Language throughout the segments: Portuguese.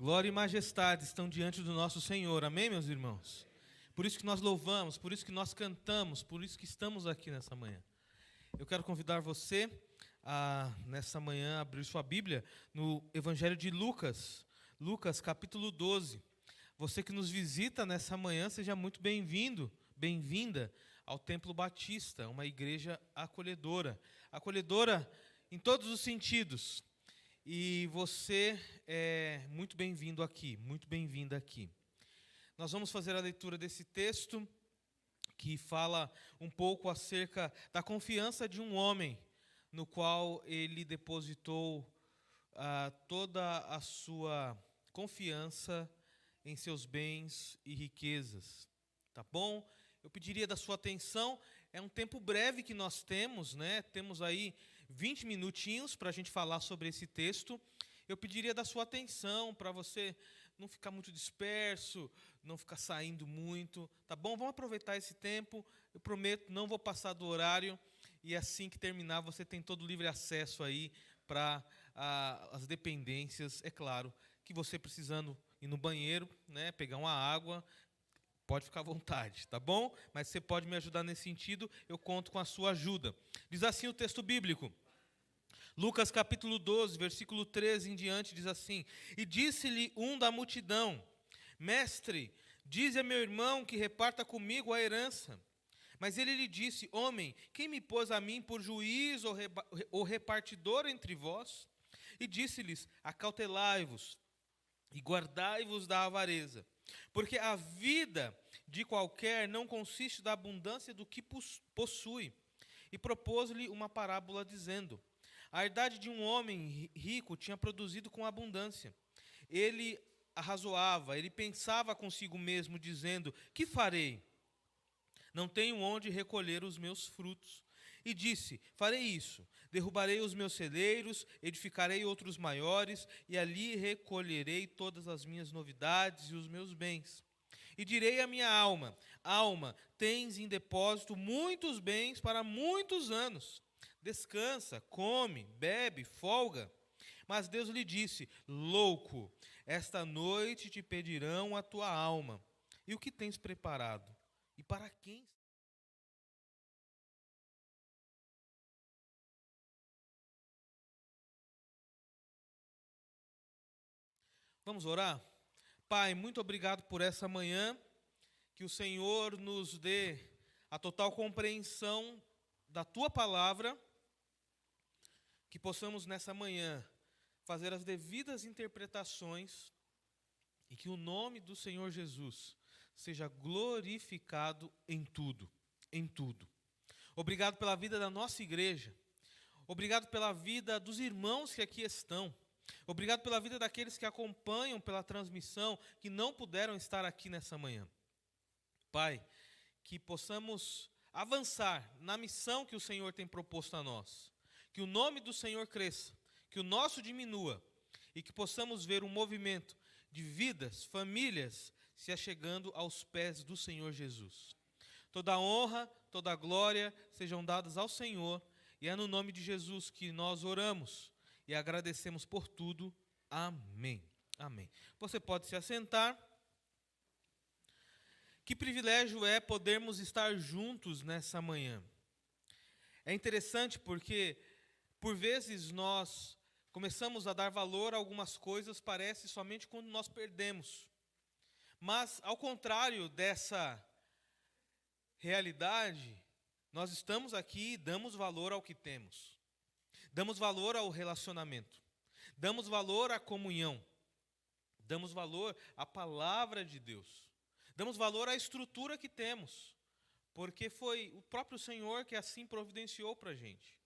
Glória e majestade estão diante do nosso Senhor. Amém, meus irmãos? Por isso que nós louvamos, por isso que nós cantamos, por isso que estamos aqui nessa manhã. Eu quero convidar você a, nessa manhã, abrir sua Bíblia no Evangelho de Lucas, Lucas capítulo 12. Você que nos visita nessa manhã, seja muito bem-vindo, bem-vinda ao Templo Batista, uma igreja acolhedora. Acolhedora em todos os sentidos. E você é muito bem-vindo aqui, muito bem-vinda aqui. Nós vamos fazer a leitura desse texto que fala um pouco acerca da confiança de um homem no qual ele depositou toda a sua confiança em seus bens e riquezas. Tá bom? Eu pediria da sua atenção, é um tempo breve que nós temos, né? Temos aí 20 minutinhos para a gente falar sobre esse texto. Eu pediria da sua atenção para você não ficar muito disperso, não ficar saindo muito, tá bom? Vamos aproveitar esse tempo, eu prometo, não vou passar do horário, e assim que terminar você tem todo o livre acesso aí para as dependências, é claro, que você precisando ir no banheiro, né, pegar uma água, pode ficar à vontade, tá bom? Mas você pode me ajudar nesse sentido, eu conto com a sua ajuda. Diz assim o texto bíblico, Lucas capítulo 12, versículo 13 em diante, diz assim: E disse-lhe um da multidão, Mestre, dize a meu irmão que reparta comigo a herança. Mas ele lhe disse, Homem, quem me pôs a mim por juiz ou repartidor entre vós? E disse-lhes, acautelai-vos e guardai-vos da avareza, porque a vida de qualquer não consiste da abundância do que possui. E propôs-lhe uma parábola dizendo, a herdade de um homem rico tinha produzido com abundância. Ele arrazoava, ele pensava consigo mesmo, dizendo, que farei? Não tenho onde recolher os meus frutos. E disse, farei isso, derrubarei os meus celeiros, edificarei outros maiores, e ali recolherei todas as minhas novidades e os meus bens. E direi à minha alma, alma, tens em depósito muitos bens para muitos anos. Descansa, come, bebe, folga. Mas Deus lhe disse, louco, esta noite te pedirão a tua alma. E o que tens preparado? E para quem? Vamos orar? Pai, muito obrigado por essa manhã, que o Senhor nos dê a total compreensão da Tua palavra, que possamos nessa manhã fazer as devidas interpretações e que o nome do Senhor Jesus seja glorificado em tudo, em tudo. Obrigado pela vida da nossa igreja, obrigado pela vida dos irmãos que aqui estão, obrigado pela vida daqueles que acompanham pela transmissão, que não puderam estar aqui nessa manhã. Pai, que possamos avançar na missão que o Senhor tem proposto a nós, que o nome do Senhor cresça, que o nosso diminua, e que possamos ver um movimento de vidas, famílias, se achegando aos pés do Senhor Jesus. Toda a honra, toda a glória sejam dadas ao Senhor, e é no nome de Jesus que nós oramos e agradecemos por tudo. Amém. Amém. Você pode se assentar. Que privilégio é podermos estar juntos nessa manhã. É interessante porque, por vezes, nós começamos a dar valor a algumas coisas, parece somente quando nós perdemos. Mas, ao contrário dessa realidade, nós estamos aqui e damos valor ao que temos. Damos valor ao relacionamento. Damos valor à comunhão. Damos valor à palavra de Deus. Damos valor à estrutura que temos, porque foi o próprio Senhor que assim providenciou para a gente.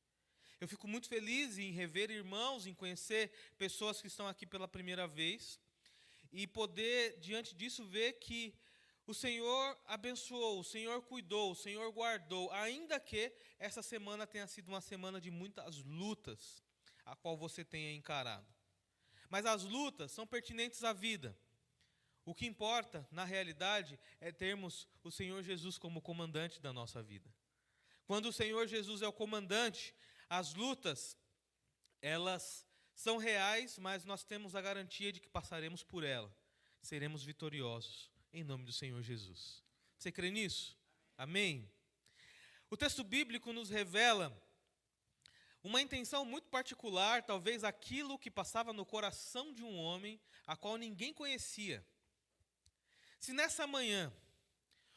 Eu fico muito feliz em rever irmãos, em conhecer pessoas que estão aqui pela primeira vez, e poder, diante disso, ver que o Senhor abençoou, o Senhor cuidou, o Senhor guardou, ainda que essa semana tenha sido uma semana de muitas lutas, a qual você tenha encarado. Mas as lutas são pertinentes à vida. O que importa, na realidade, é termos o Senhor Jesus como comandante da nossa vida. Quando o Senhor Jesus é o comandante, as lutas, elas São reais, mas nós temos a garantia de que passaremos por ela. Seremos vitoriosos, em nome do Senhor Jesus. Você crê nisso? Amém? O texto bíblico nos revela uma intenção muito particular, talvez aquilo que passava no coração de um homem, a qual ninguém conhecia. Se nessa manhã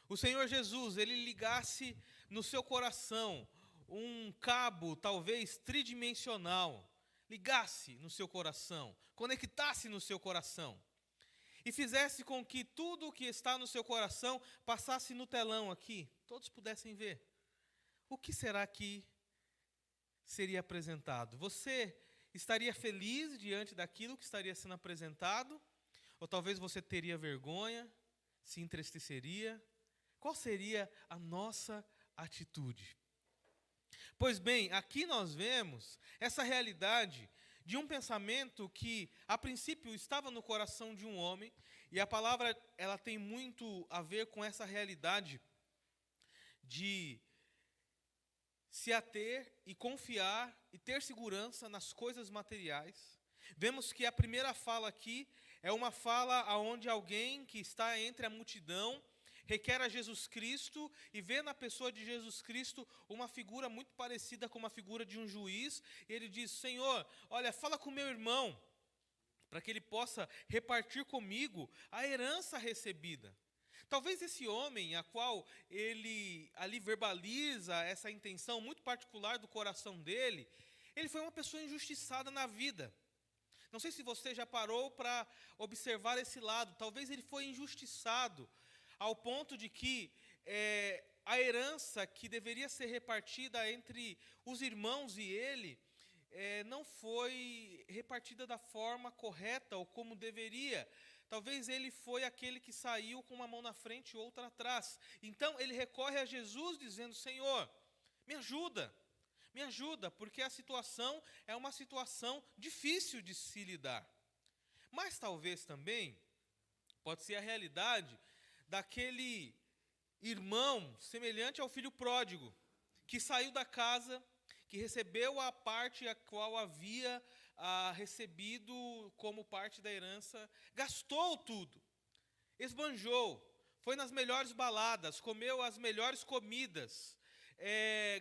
o Senhor Jesus, ele ligasse no seu coração um cabo, talvez tridimensional, ligasse no seu coração, conectasse no seu coração, e fizesse com que tudo o que está no seu coração passasse no telão aqui, todos pudessem ver, o que será que seria apresentado? Você estaria feliz diante daquilo que estaria sendo apresentado? Ou talvez você teria vergonha, se entristeceria? Qual seria a nossa atitude? Pois bem, aqui nós vemos essa realidade de um pensamento que, a princípio, estava no coração de um homem, e a palavra ela tem muito a ver com essa realidade de se ater e confiar e ter segurança nas coisas materiais. Vemos que a primeira fala aqui é uma fala onde alguém que está entre a multidão requer a Jesus Cristo e vê na pessoa de Jesus Cristo uma figura muito parecida com uma figura de um juiz. E ele diz: Senhor, olha, fala com meu irmão, para que ele possa repartir comigo a herança recebida. Talvez esse homem, a qual ele ali verbaliza essa intenção muito particular do coração dele, ele foi uma pessoa injustiçada na vida. Não sei se você já parou para observar esse lado. Talvez ele foi injustiçado ao ponto de que a herança que deveria ser repartida entre os irmãos e ele não foi repartida da forma correta ou como deveria. Talvez ele foi aquele que saiu com uma mão na frente e outra atrás. Então ele recorre a Jesus dizendo: Senhor, me ajuda, porque a situação é uma situação difícil de se lidar. Mas talvez também pode ser a realidade daquele irmão semelhante ao filho pródigo, que saiu da casa, que recebeu a parte a qual havia recebido como parte da herança, gastou tudo, esbanjou, foi nas melhores baladas, comeu as melhores comidas,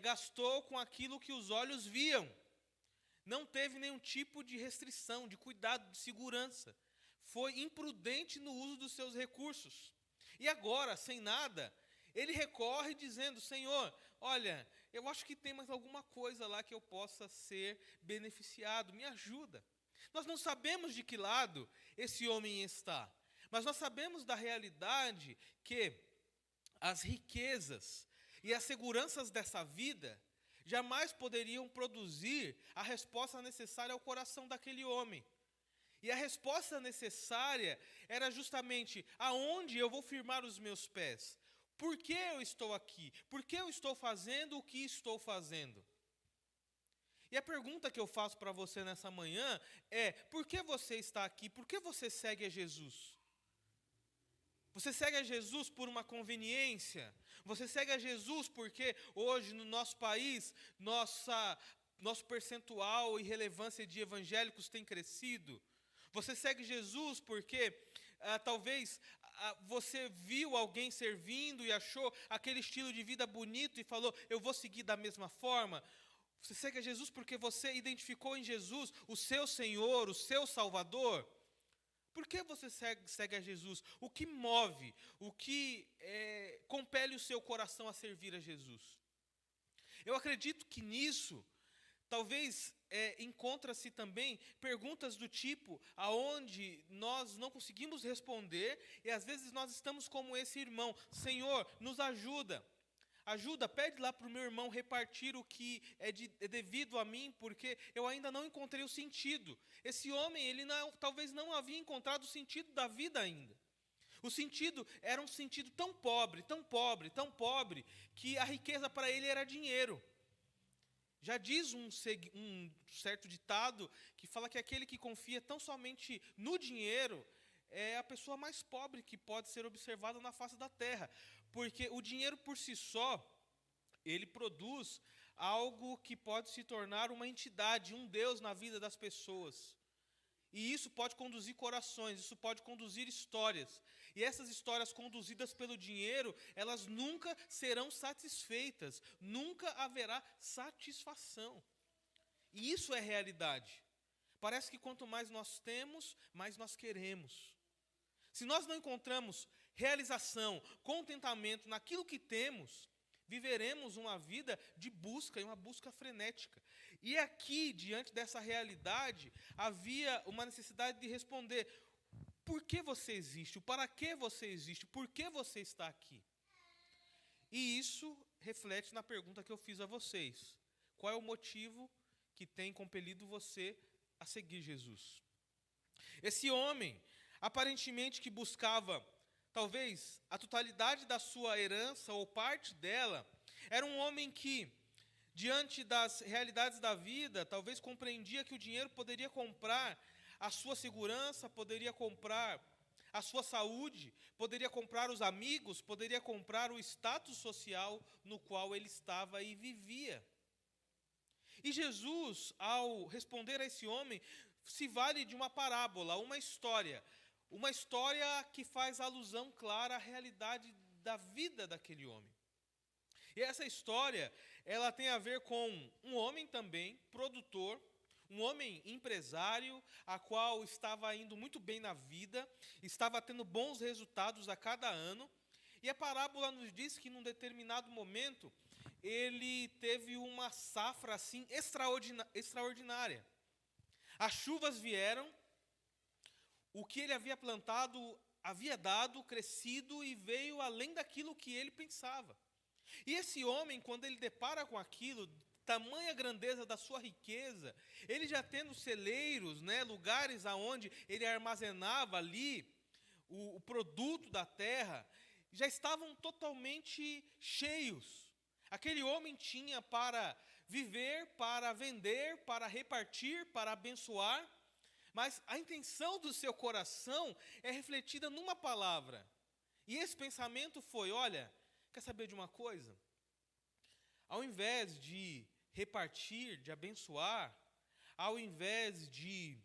gastou com aquilo que os olhos viam, não teve nenhum tipo de restrição, de cuidado, de segurança, foi imprudente no uso dos seus recursos. E agora, sem nada, ele recorre dizendo: Senhor, olha, eu acho que tem mais alguma coisa lá que eu possa ser beneficiado, me ajuda. Nós não sabemos de que lado esse homem está, mas nós sabemos da realidade que as riquezas e as seguranças dessa vida jamais poderiam produzir a resposta necessária ao coração daquele homem. E a resposta necessária era justamente: aonde eu vou firmar os meus pés? Por que eu estou aqui? Por que eu estou fazendo o que estou fazendo? E a pergunta que eu faço para você nessa manhã é: por que você está aqui? Por que você segue a Jesus? Você segue a Jesus por uma conveniência? Você segue a Jesus porque hoje no nosso país, nosso percentual e relevância de evangélicos tem crescido? Você segue Jesus porque talvez você viu alguém servindo e achou aquele estilo de vida bonito e falou: eu vou seguir da mesma forma? Você segue a Jesus porque você identificou em Jesus o seu Senhor, o seu Salvador? Por que você segue a Jesus? O que move, o que compele o seu coração a servir a Jesus? Eu acredito que nisso, talvez encontra-se também perguntas do tipo aonde nós não conseguimos responder e às vezes nós estamos como esse irmão: Senhor, nos ajuda, pede lá para o meu irmão repartir o que é devido a mim, porque eu ainda não encontrei o sentido. Esse homem, ele talvez não havia encontrado o sentido da vida ainda. O sentido era um sentido tão pobre, que a riqueza para ele era dinheiro. Já diz um certo ditado que fala que aquele que confia tão somente no dinheiro é a pessoa mais pobre que pode ser observada na face da terra. Porque o dinheiro por si só, ele produz algo que pode se tornar uma entidade, um Deus na vida das pessoas. E isso pode conduzir corações, isso pode conduzir histórias. E essas histórias conduzidas pelo dinheiro, elas nunca serão satisfeitas, nunca haverá satisfação. E isso é realidade. Parece que quanto mais nós temos, mais nós queremos. Se nós não encontramos realização, contentamento naquilo que temos, viveremos uma vida de busca, e uma busca frenética. E aqui, diante dessa realidade, havia uma necessidade de responder: por que você existe? O para que você existe? Por que você está aqui? E isso reflete na pergunta que eu fiz a vocês. Qual é o motivo que tem compelido você a seguir Jesus? Esse homem, aparentemente que buscava, talvez, a totalidade da sua herança ou parte dela, era um homem que, diante das realidades da vida, talvez compreendia que o dinheiro poderia comprar a sua segurança, poderia comprar a sua saúde, poderia comprar os amigos, poderia comprar o status social no qual ele estava e vivia. E Jesus, ao responder a esse homem, se vale de uma parábola, uma história que faz alusão clara à realidade da vida daquele homem. E essa história, ela tem a ver com um homem também, produtor, um homem empresário, a qual estava indo muito bem na vida, estava tendo bons resultados a cada ano. E a parábola nos diz que, num determinado momento, ele teve uma safra assim extraordinária. As chuvas vieram, o que ele havia plantado havia dado, crescido e veio além daquilo que ele pensava. E esse homem, quando ele depara com aquilo, tamanha grandeza da sua riqueza, ele já tendo celeiros, lugares aonde ele armazenava ali o produto da terra, já estavam totalmente cheios. Aquele homem tinha para viver, para vender, para repartir, para abençoar, mas a intenção do seu coração é refletida numa palavra. E esse pensamento foi: olha, quer saber de uma coisa? Ao invés de repartir, de abençoar, ao invés de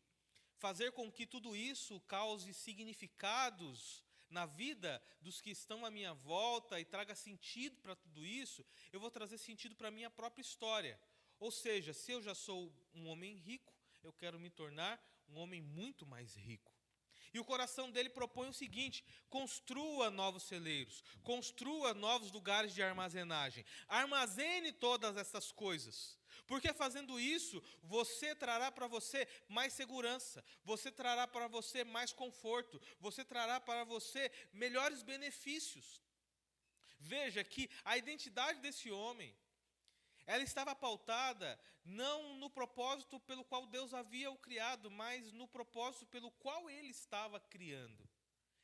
fazer com que tudo isso cause significados na vida dos que estão à minha volta e traga sentido para tudo isso, eu vou trazer sentido para a minha própria história. Ou seja, se eu já sou um homem rico, eu quero me tornar um homem muito mais rico. E o coração dele propõe o seguinte: construa novos celeiros, construa novos lugares de armazenagem, armazene todas essas coisas, porque fazendo isso, você trará para você mais segurança, você trará para você mais conforto, você trará para você melhores benefícios. Veja que a identidade desse homem, ela estava pautada não no propósito pelo qual Deus havia o criado, mas no propósito pelo qual ele estava criando.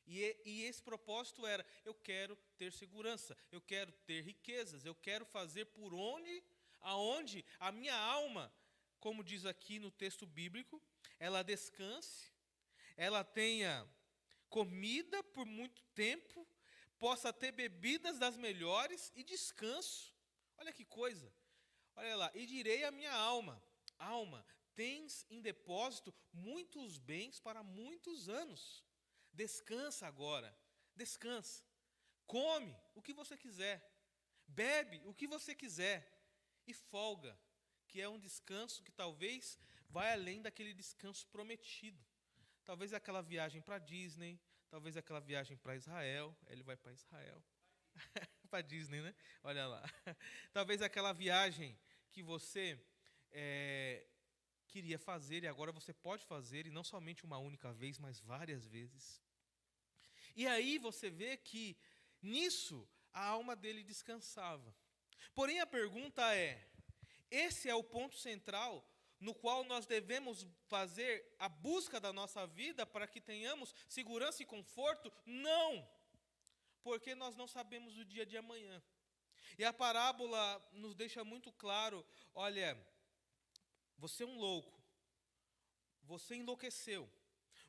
E esse propósito era: eu quero ter segurança, eu quero ter riquezas, eu quero fazer por aonde a minha alma, como diz aqui no texto bíblico, ela descanse, ela tenha comida por muito tempo, possa ter bebidas das melhores e descanso. Olha que coisa. Olha lá: e direi à minha alma: alma, tens em depósito muitos bens para muitos anos. Descansa agora, descansa. Come o que você quiser, bebe o que você quiser e folga, que é um descanso que talvez vai além daquele descanso prometido. Talvez aquela viagem para Disney, talvez aquela viagem para Israel. Ele vai para Israel, para Disney, né? Olha lá. Talvez aquela viagem que você queria fazer e agora você pode fazer, e não somente uma única vez, mas várias vezes. E aí você vê que nisso a alma dele descansava. Porém a pergunta é: esse é o ponto central no qual nós devemos fazer a busca da nossa vida para que tenhamos segurança e conforto? Não, porque nós não sabemos o dia de amanhã. E a parábola nos deixa muito claro: olha, você é um louco, você enlouqueceu,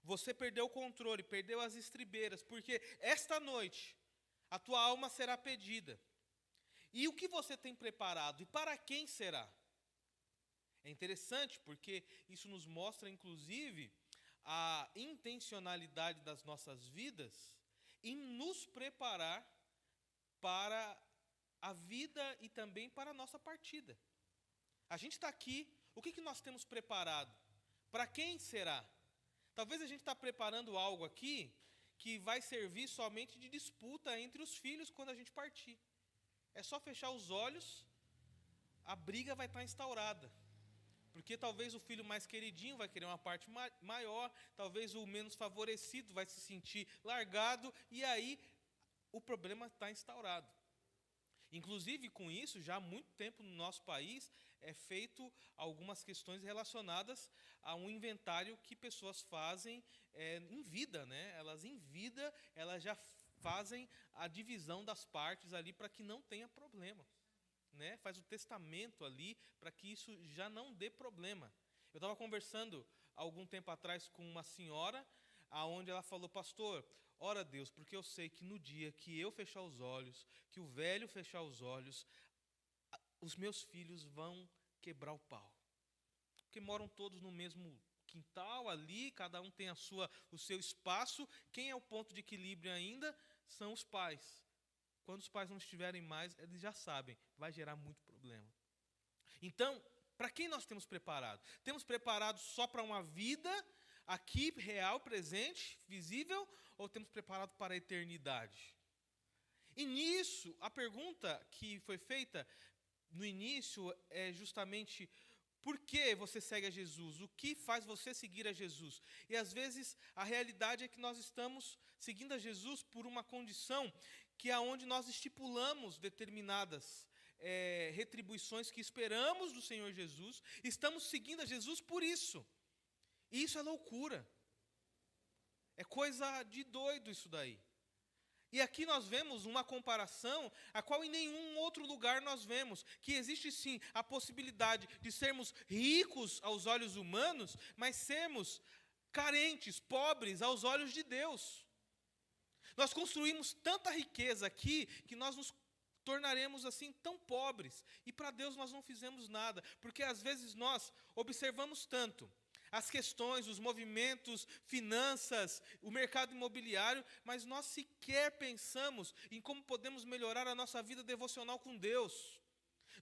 você perdeu o controle, perdeu as estribeiras, porque esta noite a tua alma será pedida. E o que você tem preparado? E para quem será? É interessante porque isso nos mostra, inclusive, a intencionalidade das nossas vidas em nos preparar para a vida e também para a nossa partida. A gente está aqui, o que nós temos preparado? Para quem será? Talvez a gente está preparando algo aqui que vai servir somente de disputa entre os filhos quando a gente partir. É só fechar os olhos, a briga vai estar instaurada. Porque talvez o filho mais queridinho vai querer uma parte maior, talvez o menos favorecido vai se sentir largado, e aí o problema está instaurado. Inclusive, com isso, já há muito tempo no nosso país é feito algumas questões relacionadas a um inventário que pessoas fazem em vida, né? Elas em vida, elas já fazem a divisão das partes ali para que não tenha problema. Né? Faz o testamento ali para que isso já não dê problema. Eu estava conversando há algum tempo atrás com uma senhora, aonde ela falou: pastor, ora a Deus, porque eu sei que no dia que eu fechar os olhos, que o velho fechar os olhos, os meus filhos vão quebrar o pau. Porque moram todos no mesmo quintal ali, cada um tem o seu espaço. Quem é o ponto de equilíbrio ainda? São os pais. Quando os pais não estiverem mais, eles já sabem, vai gerar muito problema. Então, para quem nós temos preparado? Temos preparado só para uma vida aqui, real, presente, visível, ou temos preparado para a eternidade? E nisso, a pergunta que foi feita no início é justamente: por que você segue a Jesus? O que faz você seguir a Jesus? E às vezes a realidade é que nós estamos seguindo a Jesus por uma condição que é onde nós estipulamos determinadas retribuições que esperamos do Senhor Jesus, estamos seguindo a Jesus por isso. E isso é loucura. É coisa de doido isso daí. E aqui nós vemos uma comparação a qual em nenhum outro lugar nós vemos, que existe sim a possibilidade de sermos ricos aos olhos humanos, mas sermos carentes, pobres aos olhos de Deus. Nós construímos tanta riqueza aqui que nós nos tornaremos assim tão pobres. E para Deus nós não fizemos nada, porque às vezes nós observamos tanto as questões, os movimentos, finanças, o mercado imobiliário, mas nós sequer pensamos em como podemos melhorar a nossa vida devocional com Deus.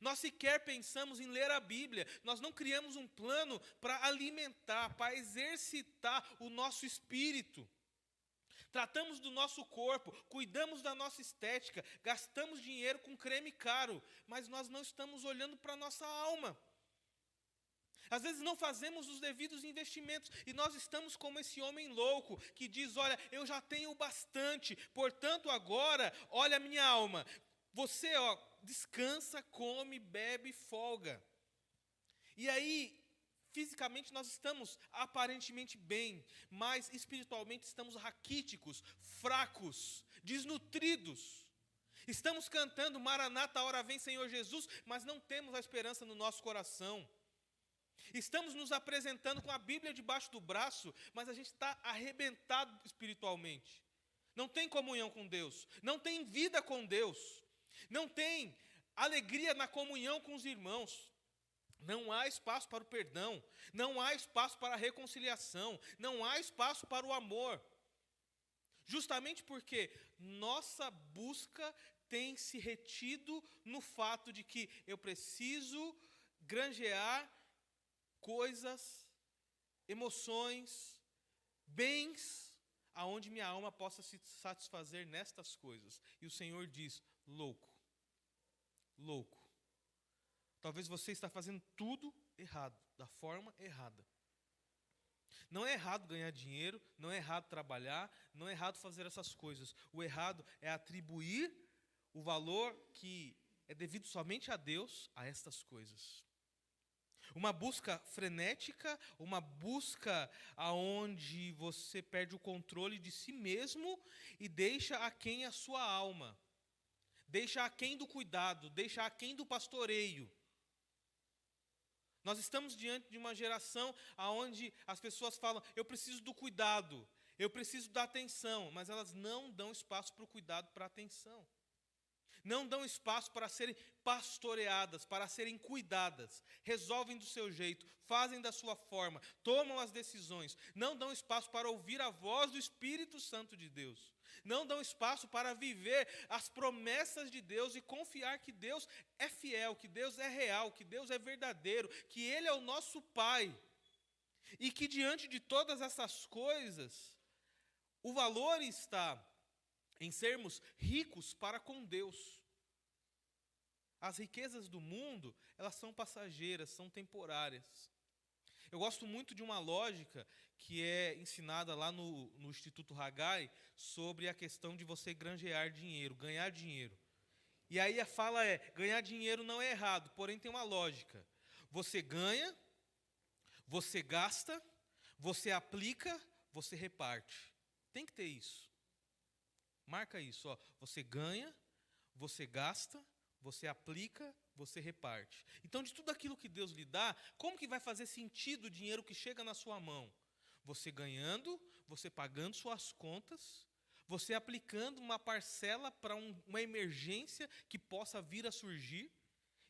Nós sequer pensamos em ler a Bíblia, nós não criamos um plano para alimentar, para exercitar o nosso espírito. Tratamos do nosso corpo, cuidamos da nossa estética, gastamos dinheiro com creme caro, mas nós não estamos olhando para a nossa alma. Às vezes não fazemos os devidos investimentos e nós estamos como esse homem louco que diz: olha, eu já tenho bastante, portanto agora, olha a minha alma. Você, descansa, come, bebe, folga. E aí, fisicamente nós estamos aparentemente bem, mas espiritualmente estamos raquíticos, fracos, desnutridos. Estamos cantando Maranata, hora vem Senhor Jesus, mas não temos a esperança no nosso coração. Estamos nos apresentando com a Bíblia debaixo do braço, mas a gente está arrebentado espiritualmente. Não tem comunhão com Deus, não tem vida com Deus, não tem alegria na comunhão com os irmãos. Não há espaço para o perdão, não há espaço para a reconciliação, não há espaço para o amor. Justamente porque nossa busca tem se retido no fato de que eu preciso granjear coisas, emoções, bens, aonde minha alma possa se satisfazer nestas coisas. E o Senhor diz: louco, louco. Talvez você está fazendo tudo errado, da forma errada. Não é errado ganhar dinheiro, não é errado trabalhar, não é errado fazer essas coisas. O errado é atribuir o valor que é devido somente a Deus a estas coisas. Uma busca frenética, uma busca aonde você perde o controle de si mesmo e deixa aquém a sua alma. Deixa aquém do cuidado, deixa aquém do pastoreio. Nós estamos diante de uma geração onde as pessoas falam: eu preciso do cuidado, eu preciso da atenção, mas elas não dão espaço para o cuidado, para a atenção. não dão espaço para serem pastoreadas, para serem cuidadas, resolvem do seu jeito, fazem da sua forma, tomam as decisões, não dão espaço para ouvir a voz do Espírito Santo de Deus, não dão espaço para viver as promessas de Deus e confiar que Deus é fiel, que Deus é real, que Deus é verdadeiro, que Ele é o nosso Pai, e que diante de todas essas coisas, o valor está em sermos ricos para com Deus. As riquezas do mundo, elas são passageiras, são temporárias. Eu gosto muito de uma lógica que é ensinada lá no Instituto Haggai sobre a questão de você granjear dinheiro, ganhar dinheiro. E aí a fala é, ganhar dinheiro não é errado, porém tem uma lógica. Você ganha, você gasta, você aplica, você reparte. Tem que ter isso. Marca isso, ó. Você ganha, você gasta, você aplica, você reparte. Então, de tudo aquilo que Deus lhe dá, como que vai fazer sentido o dinheiro que chega na sua mão? Você ganhando, você pagando suas contas, você aplicando uma parcela para uma emergência que possa vir a surgir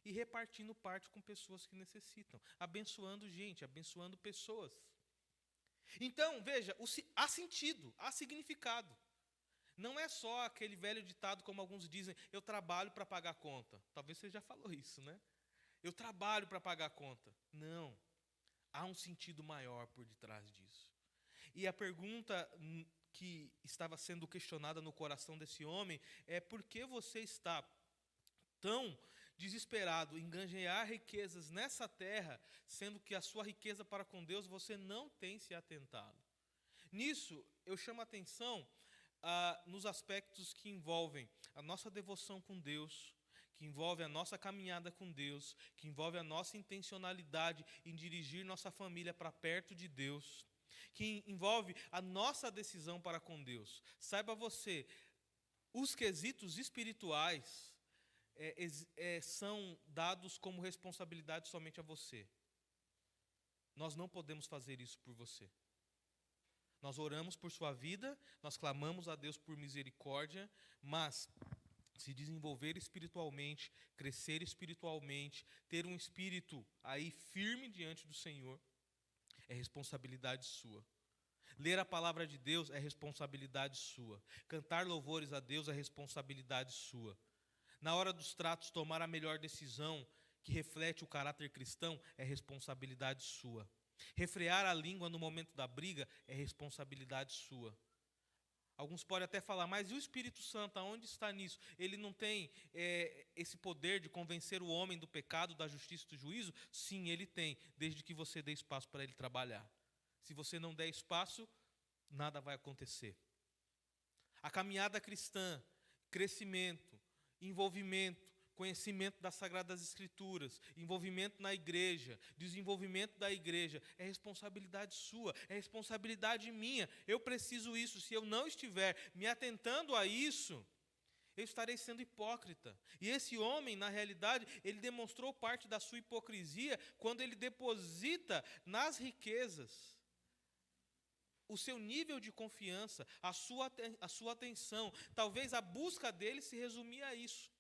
e repartindo parte com pessoas que necessitam, abençoando gente, abençoando pessoas. Então, veja, há sentido, há significado. Não é só aquele velho ditado, como alguns dizem, eu trabalho para pagar a conta. Talvez você já falou isso, né? Eu trabalho para pagar a conta. Não. Há um sentido maior por detrás disso. E a pergunta que estava sendo questionada no coração desse homem é: por que você está tão desesperado em ganhar riquezas nessa terra, sendo que a sua riqueza para com Deus você não tem se atentado? Nisso, eu chamo a atenção nos aspectos que envolvem a nossa devoção com Deus, que envolve a nossa caminhada com Deus, que envolve a nossa intencionalidade em dirigir nossa família para perto de Deus, que envolve a nossa decisão para com Deus. Saiba você, os quesitos espirituais são dados como responsabilidade somente a você. Nós não podemos fazer isso por você. Nós oramos por sua vida, nós clamamos a Deus por misericórdia, mas se desenvolver espiritualmente, crescer espiritualmente, ter um espírito aí firme diante do Senhor, é responsabilidade sua. Ler a palavra de Deus é responsabilidade sua. Cantar louvores a Deus é responsabilidade sua. Na hora dos tratos, tomar a melhor decisão que reflete o caráter cristão é responsabilidade sua. Refrear a língua no momento da briga é responsabilidade sua. Alguns podem até falar, mas e o Espírito Santo, aonde está nisso? Ele não tem esse poder de convencer o homem do pecado, da justiça e do juízo? Sim, ele tem, desde que você dê espaço para ele trabalhar. Se você não der espaço, nada vai acontecer. A caminhada cristã, crescimento, envolvimento, conhecimento das Sagradas Escrituras, envolvimento na igreja, desenvolvimento da igreja, é responsabilidade sua, é responsabilidade minha. Eu preciso isso. Se eu não estiver me atentando a isso, eu estarei sendo hipócrita. E esse homem, na realidade, ele demonstrou parte da sua hipocrisia quando ele deposita nas riquezas o seu nível de confiança, a sua atenção. Talvez a busca dele se resumia a isso.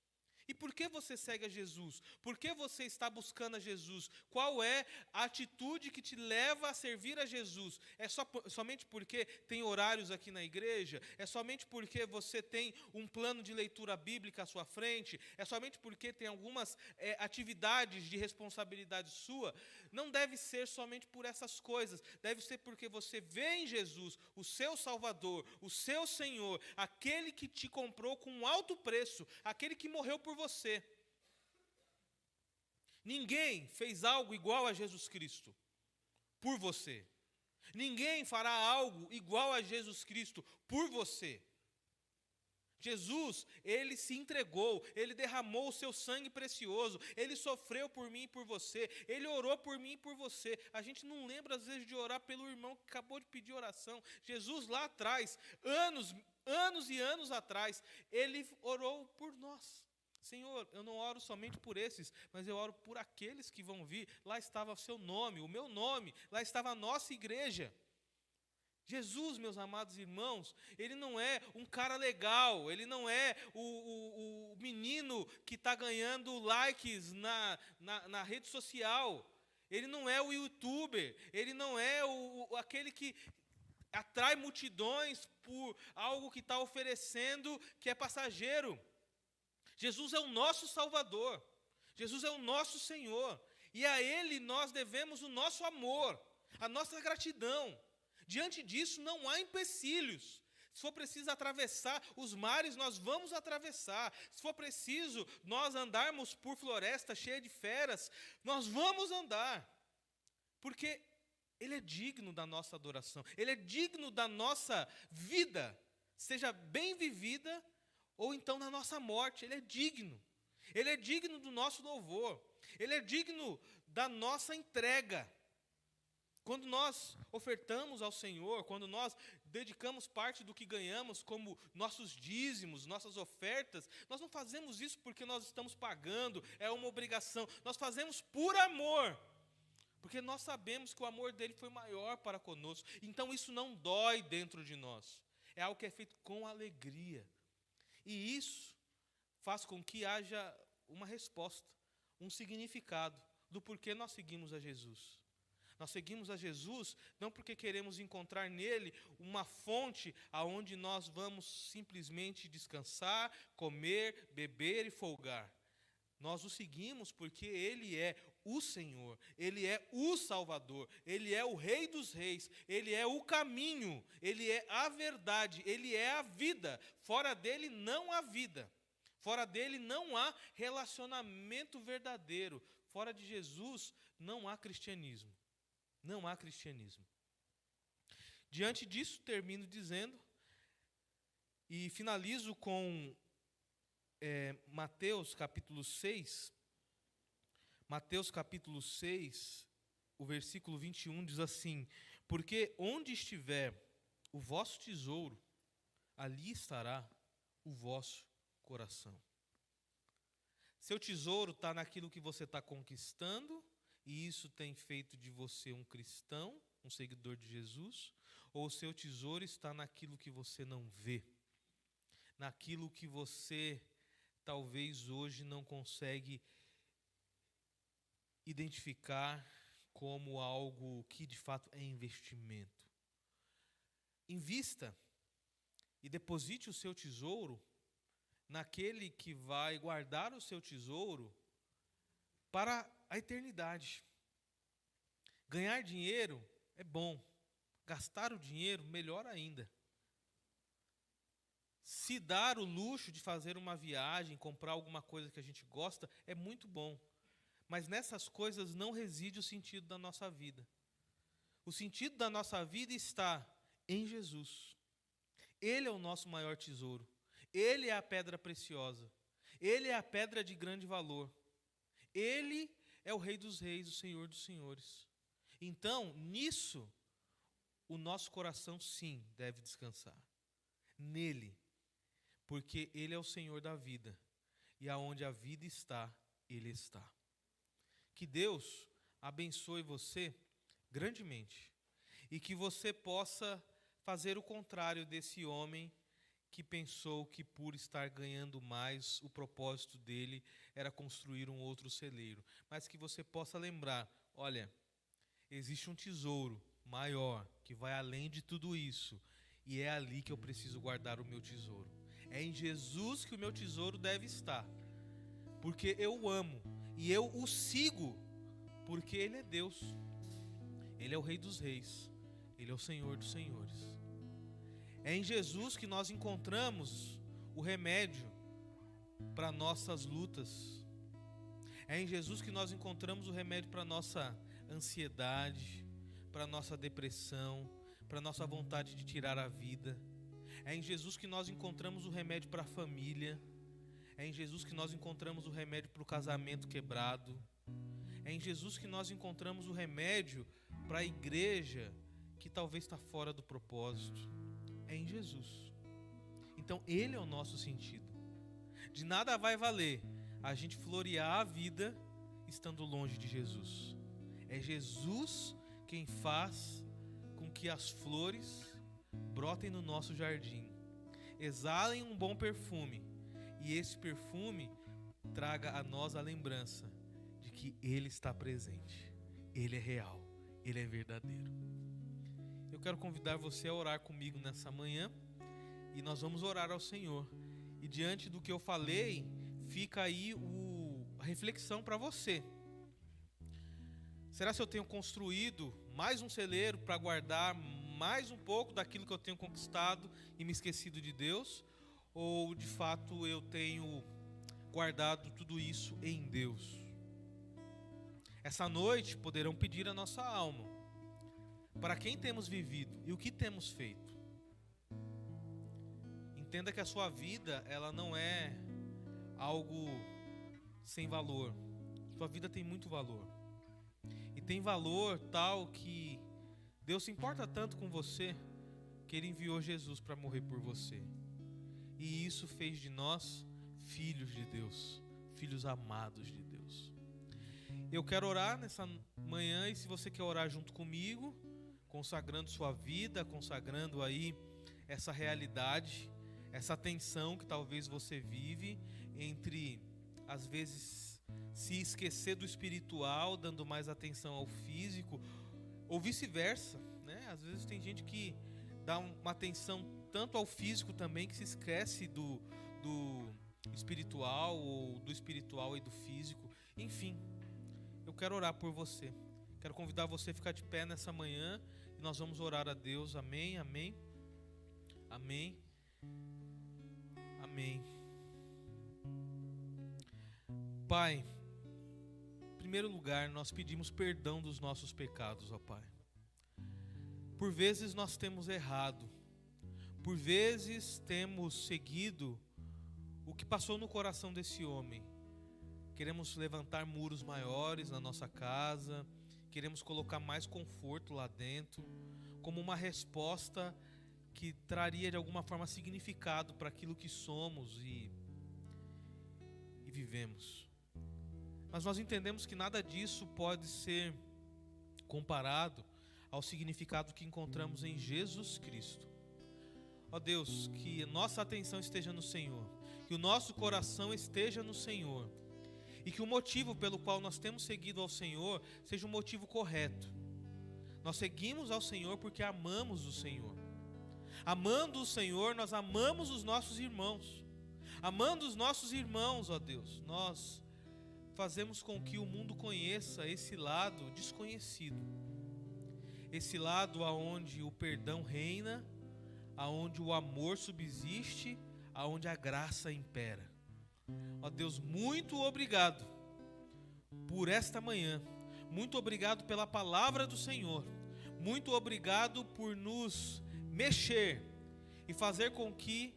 E por que você segue a Jesus? Por que você está buscando a Jesus? Qual é a atitude que te leva a servir a Jesus? É somente porque tem horários aqui na igreja? É somente porque você tem um plano de leitura bíblica à sua frente? É somente porque tem algumas atividades de responsabilidade sua? Não deve ser somente por essas coisas. Deve ser porque você vê em Jesus o seu Salvador, o seu Senhor, aquele que te comprou com um alto preço, aquele que morreu por você. Ninguém fez algo igual a Jesus Cristo por você. Ninguém fará algo igual a Jesus Cristo por você. Jesus, ele se entregou, ele derramou o seu sangue precioso, ele sofreu por mim e por você, ele orou por mim e por você. A gente não lembra às vezes de orar pelo irmão que acabou de pedir oração. Jesus lá atrás, anos e anos atrás, ele orou por nós. Senhor, eu não oro somente por esses, mas eu oro por aqueles que vão vir. Lá estava o seu nome, o meu nome, lá estava a nossa igreja. Jesus, meus amados irmãos, ele não é um cara legal, ele não é o menino que está ganhando likes na rede social, ele não é o youtuber, ele não é aquele que atrai multidões por algo que está oferecendo que é passageiro. Jesus é o nosso Salvador, Jesus é o nosso Senhor, e a Ele nós devemos o nosso amor, a nossa gratidão. Diante disso não há empecilhos. Se for preciso atravessar os mares, nós vamos atravessar. Se for preciso nós andarmos por floresta cheia de feras, nós vamos andar. Porque Ele é digno da nossa adoração. Ele é digno da nossa vida, seja bem vivida ou então na nossa morte. Ele é digno. Ele é digno do nosso louvor. Ele é digno da nossa entrega. Quando nós ofertamos ao Senhor, quando nós dedicamos parte do que ganhamos como nossos dízimos, nossas ofertas, nós não fazemos isso porque nós estamos pagando, é uma obrigação. Nós fazemos por amor, porque nós sabemos que o amor dele foi maior para conosco. Então isso não dói dentro de nós. É algo que é feito com alegria. E isso faz com que haja uma resposta, um significado do porquê nós seguimos a Jesus. Nós seguimos a Jesus não porque queremos encontrar nele uma fonte aonde nós vamos simplesmente descansar, comer, beber e folgar. Nós o seguimos porque Ele é o Senhor, Ele é o Salvador, Ele é o Rei dos Reis, Ele é o caminho, Ele é a verdade, Ele é a vida. Fora dele não há vida, fora dele não há relacionamento verdadeiro, fora de Jesus não há cristianismo. Não há cristianismo. Diante disso, termino dizendo, e finalizo com Mateus capítulo 6. Mateus capítulo 6, o versículo 21 diz assim: porque onde estiver o vosso tesouro, ali estará o vosso coração. Seu tesouro está naquilo que você está conquistando, e isso tem feito de você um cristão, um seguidor de Jesus, ou o seu tesouro está naquilo que você não vê, naquilo que você talvez hoje não consegue identificar como algo que de fato é investimento. Invista e deposite o seu tesouro naquele que vai guardar o seu tesouro para a eternidade. Ganhar dinheiro é bom, gastar o dinheiro, melhor ainda. Se dar o luxo de fazer uma viagem, comprar alguma coisa que a gente gosta, é muito bom. Mas nessas coisas não reside o sentido da nossa vida. O sentido da nossa vida está em Jesus. Ele é o nosso maior tesouro. Ele é a pedra preciosa. Ele é a pedra de grande valor. Ele é o Rei dos Reis, o Senhor dos Senhores. Então, nisso, o nosso coração, sim, deve descansar. Nele, porque Ele é o Senhor da vida. E aonde a vida está, Ele está. Que Deus abençoe você grandemente. E que você possa fazer o contrário desse homem que pensou que por estar ganhando mais, o propósito dele era construir um outro celeiro. Mas que você possa lembrar, olha, existe um tesouro maior, que vai além de tudo isso, e é ali que eu preciso guardar o meu tesouro. É em Jesus que o meu tesouro deve estar, porque eu o amo, e eu o sigo, porque Ele é Deus, Ele é o Rei dos Reis, Ele é o Senhor dos Senhores. É em Jesus que nós encontramos o remédio para nossas lutas. É em Jesus que nós encontramos o remédio para nossa ansiedade, para nossa depressão, para nossa vontade de tirar a vida. É em Jesus que nós encontramos o remédio para a família. É em Jesus que nós encontramos o remédio para o casamento quebrado. É em Jesus que nós encontramos o remédio para a igreja que talvez está fora do propósito. É em Jesus. Então Ele é o nosso sentido. De nada vai valer a gente florear a vida estando longe de Jesus. É Jesus quem faz com que as flores brotem no nosso jardim, exalem um bom perfume, e esse perfume traga a nós a lembrança de que Ele está presente, Ele é real, Ele é verdadeiro. Eu quero convidar você a orar comigo nessa manhã, e nós vamos orar ao Senhor. E diante do que eu falei, fica aí a reflexão para você. Será que eu tenho construído mais um celeiro para guardar mais um pouco daquilo que eu tenho conquistado e me esquecido de Deus? Ou de fato eu tenho guardado tudo isso em Deus? Essa noite poderão pedir a nossa alma: para quem temos vivido e o que temos feito? Entenda que a sua vida, ela não é algo sem valor. Sua vida tem muito valor. E tem valor tal que Deus se importa tanto com você que Ele enviou Jesus para morrer por você. E isso fez de nós filhos de Deus, filhos amados de Deus. Eu quero orar nessa manhã, e se você quer orar junto comigo, consagrando sua vida, consagrando aí essa realidade, essa tensão que talvez você vive entre, às vezes, se esquecer do espiritual, dando mais atenção ao físico, ou vice-versa, né? Às vezes tem gente que dá uma atenção tanto ao físico também, que se esquece do espiritual, ou do espiritual e do físico. Enfim, eu quero orar por você. Quero convidar você a ficar de pé nessa manhã, e nós vamos orar a Deus. Amém, amém, amém, amém. Pai, em primeiro lugar, nós pedimos perdão dos nossos pecados, ó Pai. Por vezes nós temos errado, por vezes temos seguido o que passou no coração desse homem. Queremos levantar muros maiores na nossa casa, queremos colocar mais conforto lá dentro, como uma resposta que traria de alguma forma significado para aquilo que somos e vivemos. Mas nós entendemos que nada disso pode ser comparado ao significado que encontramos em Jesus Cristo. Ó Deus, que nossa atenção esteja no Senhor, que o nosso coração esteja no Senhor, e que o motivo pelo qual nós temos seguido ao Senhor seja um motivo correto. Nós seguimos ao Senhor porque amamos o Senhor. Amando o Senhor, nós amamos os nossos irmãos. Amando os nossos irmãos, ó Deus, nós fazemos com que o mundo conheça esse lado desconhecido. Esse lado aonde o perdão reina, aonde o amor subsiste, aonde a graça impera. Ó Deus, muito obrigado por esta manhã. Muito obrigado pela palavra do Senhor. Muito obrigado por nos mexer e fazer com que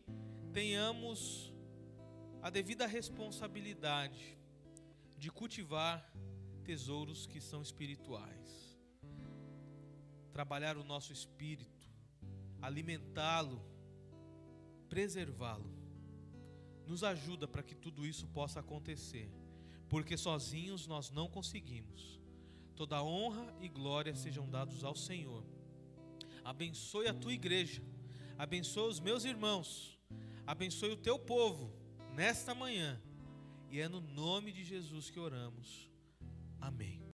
tenhamos a devida responsabilidade de cultivar tesouros que são espirituais. Trabalhar o nosso espírito, alimentá-lo, preservá-lo. Nos ajuda para que tudo isso possa acontecer, porque sozinhos nós não conseguimos. Toda honra e glória sejam dados ao Senhor. Abençoe a tua igreja, abençoe os meus irmãos, abençoe o teu povo nesta manhã, e é no nome de Jesus que oramos. Amém.